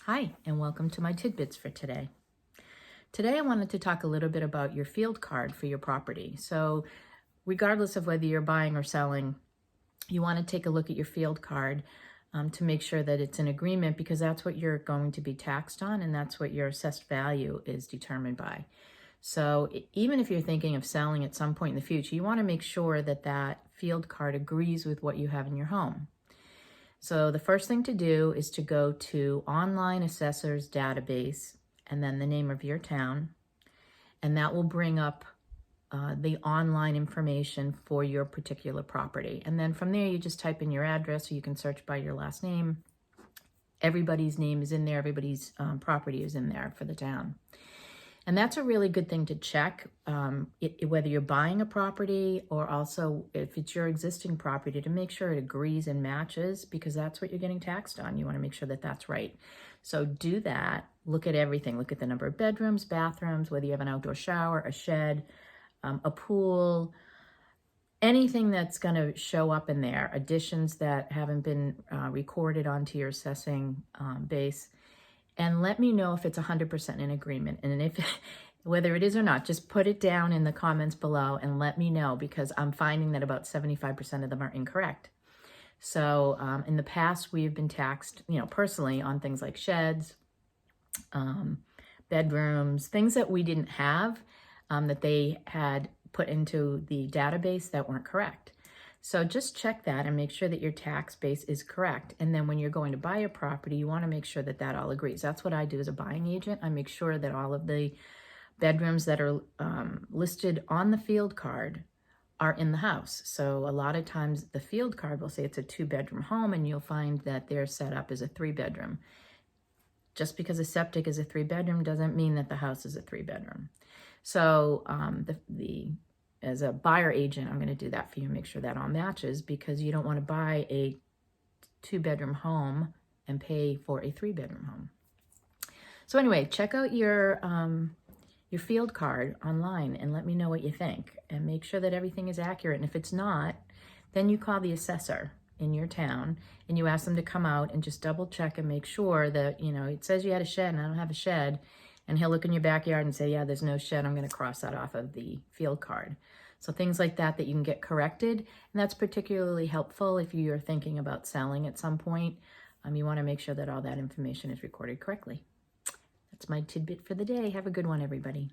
Hi, and welcome to my tidbits for today. Today I wanted to talk a little bit about your field card for your property. So regardless of whether you're buying or selling, you want to take a look at your field card to make sure that it's an agreement, because that's what you're going to be taxed on and that's what your assessed value is determined by. So even if you're thinking of selling at some point in the future, you want to make sure that that field card agrees with what you have in your home. So the first thing to do is to go to Online Assessors Database and then the name of your town, and that will bring up the online information for your particular property. And then from there, you just type in your address, or you can search by your last name. Everybody's name is in there, everybody's property is in there for the town. And that's a really good thing to check, whether you're buying a property or also if it's your existing property, to make sure it agrees and matches, because that's what you're getting taxed on. You want to make sure that that's right. So do that. Look at everything. Look at the number of bedrooms, bathrooms, whether you have an outdoor shower, a shed, a pool, anything that's going to show up in there, additions that haven't been recorded onto your assessing base. And let me know if it's 100% in agreement. And if whether it is or not, just put it down in the comments below and let me know, because I'm finding that about 75% of them are incorrect. So in the past, we've been taxed, personally on things like sheds, bedrooms, things that we didn't have, that they had put into the database that weren't correct. So just check that and make sure that your tax base is correct. And then when you're going to buy a property, you want to make sure that that all agrees. That's what I do as a buying agent. I make sure that all of the bedrooms that are listed on the field card are in the house. So a lot of times the field card will say it's a 2-bedroom home, and you'll find that they're set up as a 3-bedroom. Just because a septic is a 3-bedroom doesn't mean that the house is a 3-bedroom. So as a buyer agent, I'm going to do that for you, make sure that all matches, because you don't want to buy a 2-bedroom home and pay for a 3-bedroom home. So anyway, check out your field card online and let me know what you think, and make sure that everything is accurate. And if it's not, then you call the assessor in your town and you ask them to come out and just double check and make sure that, it says you had a shed and I don't have a shed. And he'll look in your backyard and say, yeah, there's no shed. I'm going to cross that off of the field card. So things like that you can get corrected. And that's particularly helpful if you're thinking about selling at some point. You want to make sure that all that information is recorded correctly. That's my tidbit for the day. Have a good one, everybody.